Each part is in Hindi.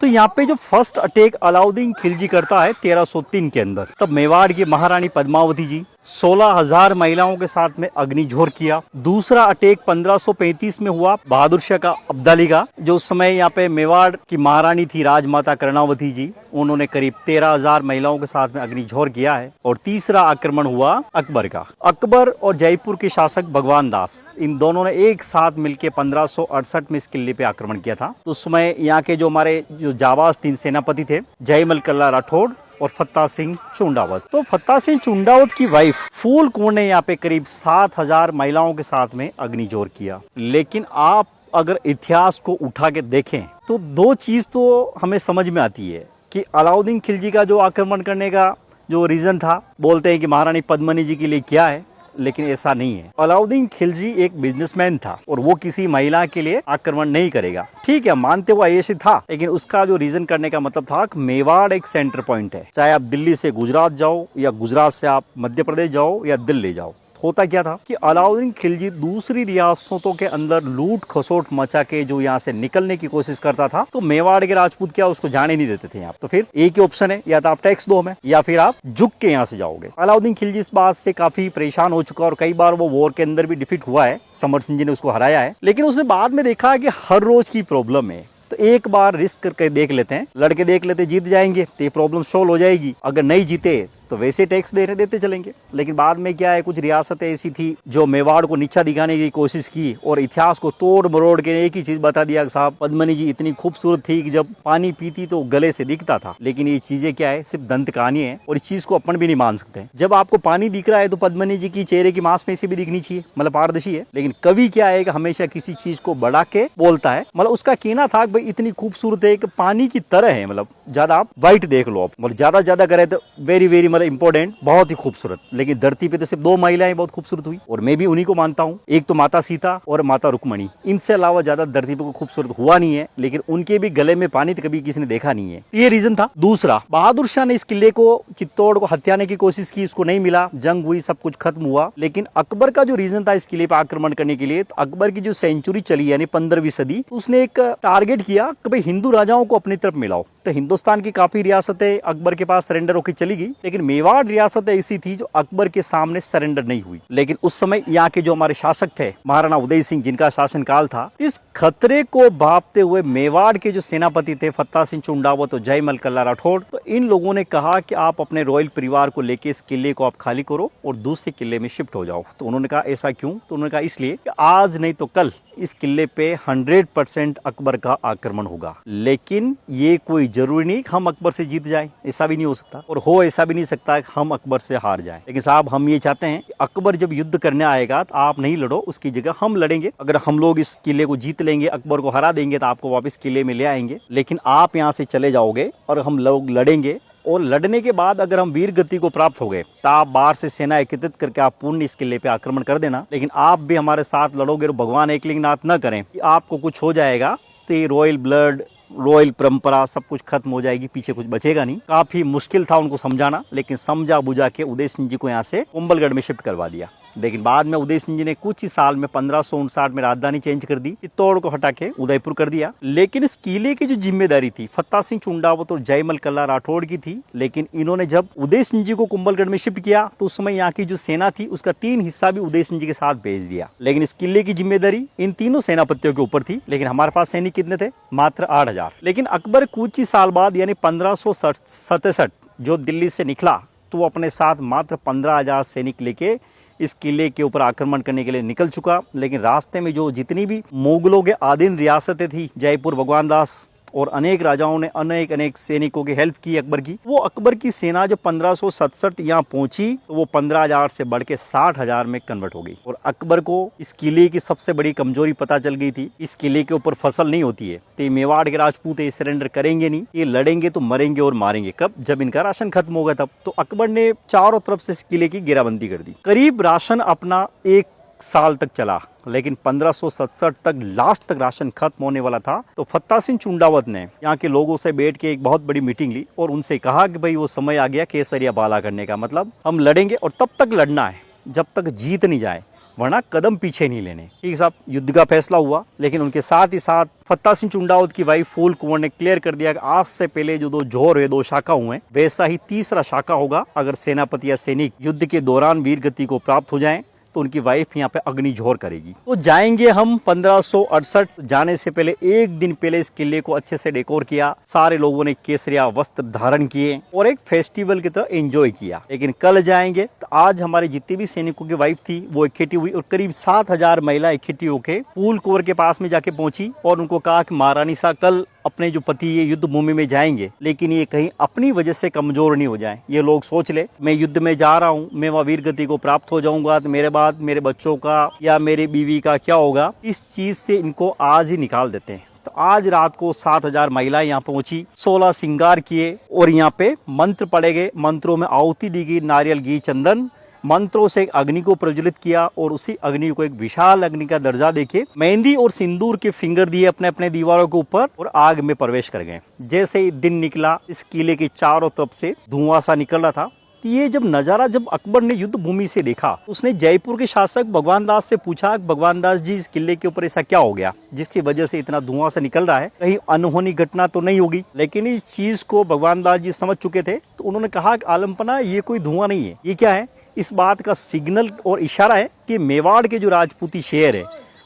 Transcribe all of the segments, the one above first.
तो यहाँ पे जो फर्स्ट अटैक अलाउद्दीन खिलजी करता है 1303 के अंदर, तब मेवाड़ की महारानी पद्मावती जी 16,000 महिलाओं के साथ में अग्निझोर किया। दूसरा अटैक 1535 में हुआ बहादुर शाह का अब्दाली का, जो उस समय यहाँ पे मेवाड़ की महारानी थी राजमाता कर्णावती जी, उन्होंने करीब 13,000 महिलाओं के साथ में अग्निझोर किया है। और तीसरा आक्रमण हुआ अकबर का। अकबर और जयपुर के शासक भगवान दास, इन दोनों ने एक साथ मिलकर 1568 में इस किले पे आक्रमण किया था। तो उस समय यहाँ के जो हमारे जो जाबाज 3 सेनापति थे, जयमल कल्ला राठौड़ और फत्ता सिंह चुंडावत। तो फत्ता सिंह चुंडावत की वाइफ फूल कौर ने यहाँ पे करीब 7,000 महिलाओं के साथ में अग्निझोर किया। लेकिन आप अगर इतिहास को उठा के देखें तो दो चीज तो हमें समझ में आती है कि अलाउद्दीन खिलजी का जो आक्रमण करने का जो रीजन था, बोलते हैं कि महारानी पद्मिनी जी के लिए किया है, लेकिन ऐसा नहीं है। अलाउद्दीन खिलजी एक बिजनेसमैन था और वो किसी महिला के लिए आक्रमण नहीं करेगा। ठीक है, मानते हुआ ऐसे था, लेकिन उसका जो रीजन करने का मतलब था कि मेवाड़ एक सेंटर पॉइंट है। चाहे आप दिल्ली से गुजरात जाओ या गुजरात से आप मध्य प्रदेश जाओ या दिल्ली जाओ, होता क्या था कि अलाउद्दीन खिलजी दूसरी रियासतों के अंदर लूट खसोट मचा के जो यहाँ से निकलने की कोशिश करता था, तो मेवाड़ के राजपूत क्या उसको जाने नहीं देते थे यहाँ। तो फिर एक ही ऑप्शन है, या तो आप टैक्स दो हमें या फिर आप झुक के यहाँ से जाओगे। अलाउद्दीन खिलजी इस बात से काफी परेशान हो चुका और कई बार वो वॉर के अंदर भी डिफीट हुआ है, समर सिंह जी ने उसको हराया है। लेकिन उसने बाद में देखा कि हर रोज की प्रॉब्लम है, तो एक बार रिस्क करके देख लेते हैं, लड़के देख लेते, जीत जाएंगे तो ये प्रॉब्लम सॉल्व हो जाएगी। अगर नहीं जीते तो वैसे टैक्स देते चलेंगे। लेकिन बाद में क्या है, कुछ रियासतें ऐसी थी जो मेवाड़ को नीचा दिखाने की कोशिश की और इतिहास को तोड़ मरोड़ के एक ही चीज बता दिया कि साहब पद्मिनी जी इतनी खूबसूरत थी कि जब पानी पीती तो गले से दिखता था। लेकिन ये चीजें क्या है, सिर्फ दंत कहानी है और इस चीज को अपन भी नहीं मान सकते। जब आपको पानी दिख रहा है तो पद्मिनी जी की चेहरे की मांसपेशी भी दिखनी चाहिए, मतलब पारदर्शी है। लेकिन कवि क्या है कि हमेशा किसी चीज को बढ़ा के बोलता है, मतलब उसका कहना था कि भाई इतनी खूबसूरत है कि पानी की तरह है, मतलब ज्यादा आप व्हाइट देख लो, आप मतलब ज्यादा करे तो वेरी वेरी मतलब इंपॉर्टेंट, बहुत ही खूबसूरत। लेकिन धरती पे तो सिर्फ 2 महिलाएं बहुत खूबसूरत हुई और मैं भी उन्हीं को मानता हूँ, एक तो माता सीता और माता रुक्मणी। इनसे अलावा ज्यादा धरती पे कोई खूबसूरत हुआ नहीं है, लेकिन उनके भी गले में पानी तो कभी किसी ने देखा नहीं है। ये रीजन था। दूसरा, बहादुर शाह ने इस किले को, चित्तौड़ को हत्याने की कोशिश की, उसको नहीं मिला, जंग हुई, सब कुछ खत्म हुआ। लेकिन अकबर का जो रीजन था इस किले पर आक्रमण करने के लिए, तो अकबर की जो सेंचुरी चली यानी 15वीं सदी, उसने एक टारगेट किया कि भाई हिंदू राजाओं को अपनी तरफ मिलाओ। तो हिंदुस्तान की काफी रियासतें अकबर के पास सरेंडर होकर चली गई, लेकिन मेवाड़ रियासत ऐसी थी जो अकबर के सामने सरेंडर नहीं हुई। लेकिन उस समय यहाँ के जो हमारे शासक थे महाराणा उदय सिंह, जिनका शासनकाल था, इस खतरे को भांपते हुए मेवाड़ के जो सेनापति थे फत्ता सिंह चुंडावत और जयमल कल्ला राठौड़, तो इन लोगों ने कहा कि आप अपने रॉयल परिवार को लेके इस किले को आप खाली करो और दूसरे किले में शिफ्ट हो जाओ। तो उन्होंने कहा ऐसा क्यों? तो उन्होंने कहा इसलिए कि आज नहीं तो कल इस किले पे 100% अकबर का आक्रमण होगा। लेकिन ये कोई जरूरी नहीं हम अकबर से जीत जाएं, ऐसा भी नहीं हो सकता, और हो ऐसा भी नहीं सकता कि हम अकबर से हार जाएं। लेकिन साहब हम ये चाहते हैं कि अकबर जब युद्ध करने आएगा तो आप नहीं लड़ो, उसकी जगह हम लड़ेंगे। अगर हम लोग इस किले को जीत लेंगे, अकबर को हरा देंगे, तो आपको वापस किले में ले आएंगे। लेकिन आप यहाँ से चले जाओगे और हम लोग लड़ेंगे, और लड़ने के बाद अगर हम वीर गति को प्राप्त हो गए तो आप बाहर से सेना एकत्रित करके आप पूर्ण इस किले पे आक्रमण कर देना। लेकिन आप भी हमारे साथ लड़ोगे और भगवान एकलिंगनाथ न करें कि आपको कुछ हो जाएगा तो ये रॉयल ब्लड, रॉयल परंपरा सब कुछ खत्म हो जाएगी, पीछे कुछ बचेगा नहीं। काफी मुश्किल था उनको समझाना, लेकिन समझा बुझा के उदय सिंह जी को यहाँ से कुंभलगढ़ में शिफ्ट करवा दिया। लेकिन बाद में उदय सिंह जी ने कुछ ही साल में 1559 में राजधानी चेंज कर दी, चित्तौड़ को हटा के उदयपुर कर दिया। लेकिन इस किले की जो जिम्मेदारी थी फत्ता सिंह चुंडावत और जयमल कल्ला राठौड़ की थी। लेकिन इन्होंने जब उदय सिंह जी को कुंभलगढ़ में शिफ्ट किया तो उस समय यहाँ की जो सेना थी उसका 3 हिस्सा भी उदय सिंह जी के साथ भेज दिया। लेकिन इस किले की जिम्मेदारी इन तीनों सेनापतियों के ऊपर थी। लेकिन हमारे पास सैनिक कितने थे? मात्र 8,000। लेकिन अकबर कुछ ही साल बाद यानी 1567 जो दिल्ली से निकला, तो वो अपने साथ मात्र 15,000 सैनिक लेके इस किले के ऊपर आक्रमण करने के लिए निकल चुका। लेकिन रास्ते में जो जितनी भी मुगलों के आधीन रियासतें थी, जयपुर भगवान दास और अनेक राजाओं ने अनेक सैनिकों की हेल्प की अकबर की। वो अकबर की सेना जब 1567 यहाँ पहुंची तो वो 15,000 से बढ़ के 60,000 में कन्वर्ट हो गई। और अकबर को इस किले की सबसे बड़ी कमजोरी पता चल गई थी, इस किले के ऊपर फसल नहीं होती है। तो ये मेवाड़ के राजपूत ये सरेंडर करेंगे नहीं, ये लड़ेंगे तो मरेंगे और मारेंगे कब? जब इनका राशन खत्म होगा तब। तो अकबर ने चारों तरफ से इस किले की घेराबंदी कर दी। करीब राशन अपना 1 साल तक चला, लेकिन 1567 तक लास्ट तक राशन खत्म होने वाला था। तो फत्ता सिंह चुंडावत ने यहाँ के लोगों से बैठ के एक बहुत बड़ी मीटिंग ली और उनसे कहा कि भाई वो समय आ गया केसरिया बाला करने का, मतलब हम लड़ेंगे और तब तक लड़ना है जब तक जीत नहीं जाए। वरना कदम पीछे नहीं लेने। ठीक साहब, युद्ध का फैसला हुआ, लेकिन उनके साथ ही साथ फत्ता सिंह चुंडावत की वाइफ फूल कुंवर ने क्लियर कर दिया कि आज से पहले जो दो जोर हुए, दो शाखा हुए, वैसा ही तीसरा शाखा होगा। अगर सेनापति या सैनिक युद्ध के दौरान वीर गति को प्राप्त हो जाएं तो उनकी वाइफ यहाँ पे अग्निझोर करेगी। तो जाएंगे हम 1568। जाने से पहले एक दिन पहले इस किले को अच्छे से डेकोर किया, सारे लोगों ने केसरिया वस्त्र धारण किए और एक फेस्टिवल की तरह एंजॉय किया। लेकिन कल जाएंगे तो आज हमारे जितने भी सैनिकों की वाइफ थी वो इकट्ठी हुई और करीब 7000 महिला इकट्ठी होकर फूल कुंवर के पास में जाके पहुंची और उनको कहा कि महारानी साहब कल अपने जो पति ये युद्ध भूमि में जाएंगे, लेकिन ये कहीं अपनी वजह से कमजोर नहीं हो जाएं। ये लोग सोच ले मैं युद्ध में जा रहा हूँ, मैं वहाँ वीर गति को प्राप्त हो जाऊंगा तो मेरे बाद मेरे बच्चों का या मेरी बीवी का क्या होगा। इस चीज से इनको आज ही निकाल देते हैं। तो आज रात को 7000 महिलाएं यहाँ पहुंची, 16 श्रृंगार किए और यहाँ पे मंत्र पढ़े गए। मंत्रों में आहुति दी गई, नारियल घी चंदन मंत्रों से अग्नि को प्रज्वलित किया और उसी अग्नि को एक विशाल अग्नि का दर्जा देके मेहंदी और सिंदूर के फिंगर दिए अपने अपने दीवारों के ऊपर और आग में प्रवेश कर गए। जैसे ही दिन निकला, इस किले के चारों तरफ से धुआं सा निकल रहा था। तो ये जब नजारा जब अकबर ने युद्ध भूमि से देखा, उसने जयपुर के शासक भगवान दास से पूछा, भगवान दास जी इस किले के ऊपर ऐसा क्या हो गया जिसकी वजह से इतना धुआं सा निकल रहा है, कहीं अनहोनी घटना तो नहीं होगी। लेकिन इस चीज को भगवान दास जी समझ चुके थे, तो उन्होंने कहा कि आलमपना ये कोई धुआं नहीं है, ये क्या है। इस बात का सिग्नल और इशारा है कि मेवाड़ के जो राजपूती शेर है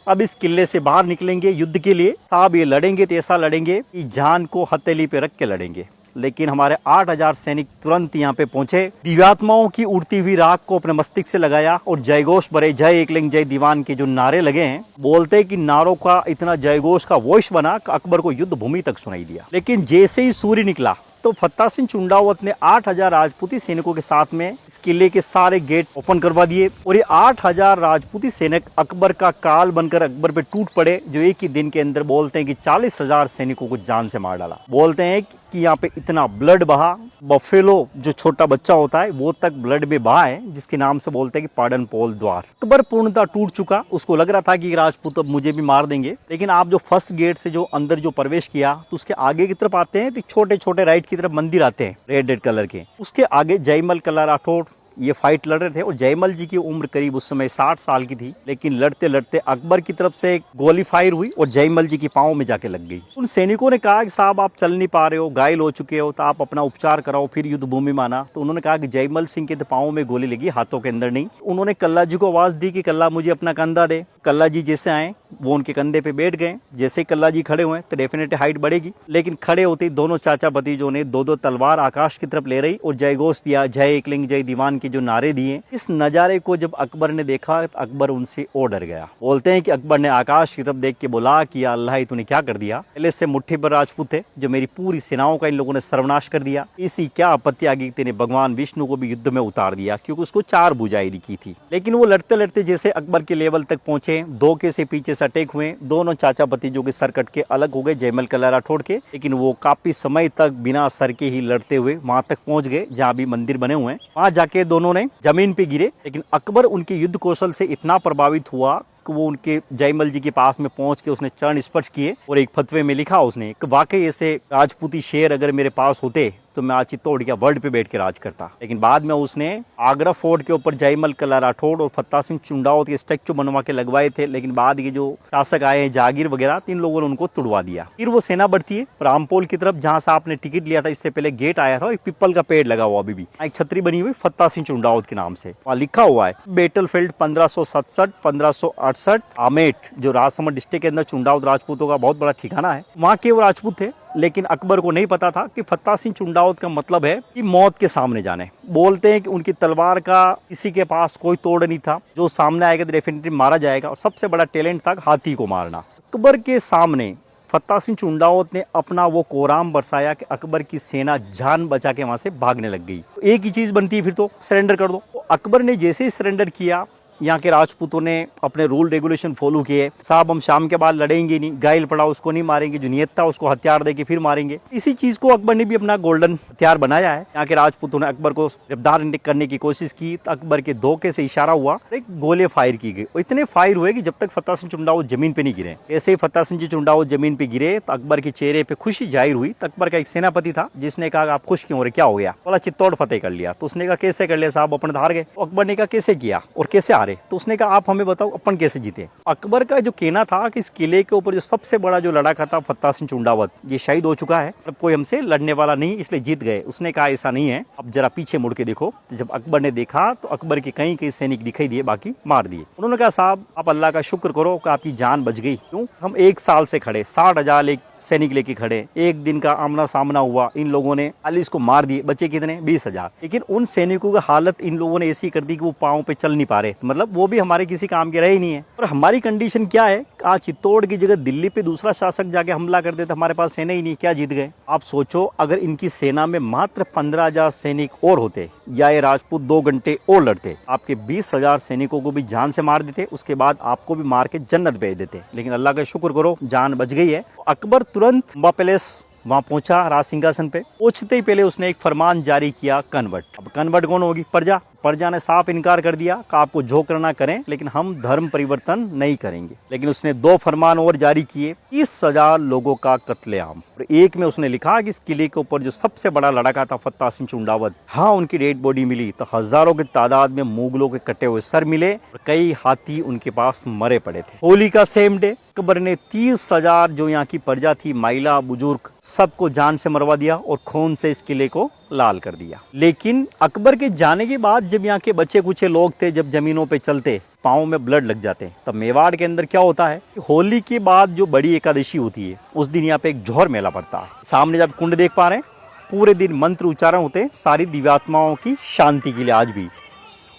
अब इस किले से बाहर निकलेंगे युद्ध के लिए। साहब ये लड़ेंगे तो ऐसा लड़ेंगे कि जान को हथेली पे रख के लड़ेंगे। लेकिन हमारे 8000 सैनिक तुरंत यहाँ पे पहुंचे, दिव्यात्माओं की उड़ती हुई राख को अपने मस्तिष्क से लगाया और जयघोष भरे जय एकलिंग जय दीवान के जो नारे लगे हैं, बोलते हैं कि नारों का इतना जयघोष का वॉइस बना कि अकबर को युद्ध भूमि तक सुनाई दिया। लेकिन जैसे ही सूर्य निकला तो फत्ता सिंह चुंडावत ने 8000 राजपूती सैनिकों के साथ में इस किले के सारे गेट ओपन करवा दिए और ये 8000 राजपूती सैनिक अकबर का काल बनकर अकबर पे टूट पड़े, जो एक ही दिन के अंदर बोलते हैं कि 40,000 सैनिकों को जान से मार डाला। बोलते हैं कि यहाँ पे इतना ब्लड बहा, बफेलो जो छोटा बच्चा होता है वो तक ब्लड में बहा है, जिसके नाम से बोलते हैं कि पाडन पोल द्वार। अकबर पूर्णतः टूट चुका, उसको लग रहा था कि राजपूत अब मुझे भी मार देंगे। लेकिन आप जो फर्स्ट गेट से जो अंदर जो प्रवेश किया तो उसके आगे की तरफ आते हैं तो छोटे छोटे राइट की तरफ मंदिर आते हैं रेड कलर के। उसके आगे जयमल कला राठौड़ ये फाइट लड़ रहे थे और जयमल जी की उम्र करीब उस समय 60 साल की थी। लेकिन लड़ते लड़ते अकबर की तरफ से एक गोली फायर हुई और जयमल जी की पाँव में जाके लग गई। उन सैनिकों ने कहा कि साहब आप चल नहीं पा रहे हो, घायल हो चुके हो, तो आप अपना उपचार कराओ, फिर युद्ध भूमि में आना। तो उन्होंने कहा कि जयमल सिंह के पाँव में गोली लगी, हाथों के अंदर नहीं। उन्होंने कल्ला जी को आवाज दी कि कल्ला मुझे अपना कंधा दे। कल्ला जी जैसे आए वो उनके कंधे पे बैठ गए। जैसे ही कल्ला जी खड़े हुए तो डेफिनेटली हाइट बढ़ेगी, लेकिन खड़े होते ही दोनों चाचा भतीजों ने दो दो तलवार आकाश की तरफ ले रही और जयघोष दिया, जय एकलिंग जय दीवान के जो नारे दिए। इस नजारे को जब अकबर ने देखा तो अकबर उनसे और डर गया। बोलते हैं कि अकबर ने आकाश की तरफ देख के बोला कि या अल्लाह तूने क्या कर दिया। पहले से मुट्ठी भर राजपूत थे जो मेरी पूरी सेनाओं का इन लोगों ने सर्वनाश कर दिया। इसी क्या आपत्ति आ गई तेने भगवान विष्णु को भी युद्ध में उतार दिया, क्योंकि उसको 4 भुजाएं दिखी थी। लेकिन वो लड़ते लड़ते जैसे अकबर के लेवल तक पहुंचे, धोखे से पीछे से अटैक हुए, दोनों चाचा भतीजों के सर कट के अलग हो गए जयमल कला राठौड़ के। लेकिन वो काफी समय तक बिना सर के ही लड़ते हुए वहां तक पहुंच गए जहां भी मंदिर बने हुए हैं। वहां जाके दोनों ने जमीन पे गिरे। लेकिन अकबर उनके युद्ध कौशल से इतना प्रभावित हुआ कि वो उनके जयमल जी के पास में पहुंच के उसने चरण स्पर्श किए और एक फतवे में लिखा उसने कि वाकई ऐसे राजपूती शेर अगर मेरे पास होते तो मैं आज चित्तौड़गढ़ वर्ल्ड पे बैठ के राज करता। लेकिन बाद में उसने आगरा फोर्ट के ऊपर जयमल कला राठौड़ और फत्ता सिंह चुंडावत के स्टैचू बनवा के लगवाए थे। लेकिन बाद के जो शासक आए जागीर वगैरह, 3 लोगों ने उनको तुड़वा दिया। फिर वो सेना बढ़ती है रामपोल की तरफ, जहां से आपने टिकट लिया था इससे पहले गेट आया था, एक पीपल का पेड़ लगा हुआ अभी भी, एक छतरी बनी हुई फत्ता सिंह चुंडावत के नाम से, वहाँ लिखा हुआ है बैटल फील्ड 1567 1568 आमेट, जो राजसमंद डिस्ट्रिक्ट के अंदर चुंडावत राजपूतों का बहुत बड़ा ठिकाना है। वहाँ के वो राजपूत थे। लेकिन अकबर को नहीं पता था कि फत्ता सिंह चुंडावत का मतलब है कि मौत के सामने जाने। बोलते हैं कि उनकी तलवार का किसी के पास कोई तोड़ नहीं था, जो सामने आएगा तो डेफिनेटली मारा जाएगा। और सबसे बड़ा टैलेंट था हाथी को मारना। अकबर के सामने फत्ता सिंह चुंडावत ने अपना वो कोराम बरसाया कि अकबर की सेना जान बचा के वहां से भागने लग गई। तो एक ही चीज बनती है फिर तो सरेंडर कर दो। तो अकबर ने जैसे ही सरेंडर किया, यहाँ के राजपूतों ने अपने रूल रेगुलेशन फॉलो किए। साहब हम शाम के बाद लड़ेंगे नहीं, घायल पड़ा उसको नहीं मारेंगे, जो नियत था उसको हथियार देके फिर मारेंगे। इसी चीज को अकबर ने भी अपना गोल्डन हथियार बनाया है। यहाँ के राजपूतों ने अकबर को गिरफ्तार करने की कोशिश की तो अकबर के धोखे से इशारा हुआ, एक गोले फायर की गई और इतने फायर हुए कि जब तक फत्ता सिंह चुंडावत जमीन पे नहीं गिरे। ऐसे ही फत्ता सिंह जी चुंडावत जमीन पे गिरे तो अकबर के चेहरे पे खुशी जाहिर हुई। तो अकबर का एक सेनापति था जिसने कहा आप खुश क्यों हो रहे, क्या हो गया? बोला चित्तौड़ फतेह कर लिया। तो उसने कहा कैसे कर लिया साहब, अपने हार गए। तो अकबर ने कहा कैसे किया और कैसे हारे? हारे। तो उसने कहा आप हमें बताओ अपन कैसे जीते। अकबर का जो कहना था कि इस किले के ऊपर जो सबसे बड़ा जो लड़ाका था फत्ता सिंह चुंडावत, ये शहीद हो चुका है, अब कोई हमसे लड़ने वाला नहीं, इसलिए जीत गए। उसने कहा ऐसा नहीं है, अब जरा पीछे मुड़ के देखो। तो जब अकबर ने देखा तो अकबर के कई कई सैनिक दिखाई दिए, बाकी मार दिए। उन्होंने कहा साहब आप अल्लाह का शुक्र करो कि आपकी जान बच गई। क्यों? हम 1 साल से खड़े, 60,000 एक सैनिक लेके खड़े, एक दिन का आमना सामना हुआ, इन लोगों ने 40 को मार दिए, बचे कितने? 20,000। लेकिन उन सैनिकों की हालत इन लोगों ने ऐसी कर दी कि वो पाँव पे चल नहीं पा रहे, मतलब वो भी हमारे किसी काम के रहे ही नहीं है। और हमारी कंडीशन क्या है, आज चित्तौड़ की जगह दिल्ली पे दूसरा शासक जाके हमला कर देता, हमारे पास सेना ही नहीं, क्या जीत गए? आप सोचो अगर इनकी सेना में मात्र 15,000 सैनिक और होते या ये राजपूत 2 घंटे और लड़ते, आपके 20,000 सैनिकों को भी जान से मार देते, उसके बाद आपको भी मार के जन्नत भेज देते। लेकिन अल्लाह का शुक्र करो जान बच गई है। अकबर तुरंत अम्बा पैलेस वहां पहुंचा, राज सिंहासन पे पहुंचते ही पहले उसने एक फरमान जारी किया, कन्वर्ट। अब कन्वर्ट कौन होगी? प्रजा। प्रजा ने साफ इनकार कर दिया कि आपको जो करना करें, लेकिन हम धर्म परिवर्तन नहीं करेंगे। लेकिन उसने 2 फरमान और जारी किए, 30,000 लोगों का कत्लेआम। और एक में उसने लिखा कि इस किले के ऊपर जो सबसे बड़ा लड़ाका था फत्ता सिंह चुंडावत, हाँ उनकी डेड बॉडी मिली, तो हजारों की तादाद में मुगलों के कटे हुए सर मिले और कई हाथी उनके पास मरे पड़े थे। होली का सेम डे अकबर ने 30,000 जो यहाँ की प्रजा थी, महिला बुजुर्ग, सबको जान से मरवा दिया और खून से इस किले को लाल कर दिया। लेकिन अकबर के जाने के बाद जब यहाँ के बच्चे कुछ लोग थे, जब जमीनों पे चलते पाँव में ब्लड लग जाते, तब मेवाड़ के अंदर क्या होता है, होली के बाद जो बड़ी एकादशी होती है उस दिन यहाँ पे एक जौहर मेला पड़ता है। सामने जब कुंड देख पा रहे हैं, पूरे दिन मंत्र उच्चारण होते सारी दिव्यात्माओं की शांति के लिए आज भी।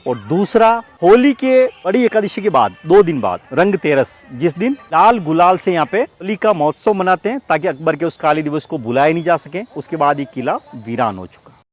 और दूसरा, होली के बड़ी एकादशी के बाद 2 दिन बाद रंग तेरस, जिस दिन लाल गुलाल से यहाँ पे होली का महोत्सव मनाते हैं ताकि अकबर के उस काली दिवस को भुलाया नहीं जा सके। उसके बाद ये किला वीरान हो चुका।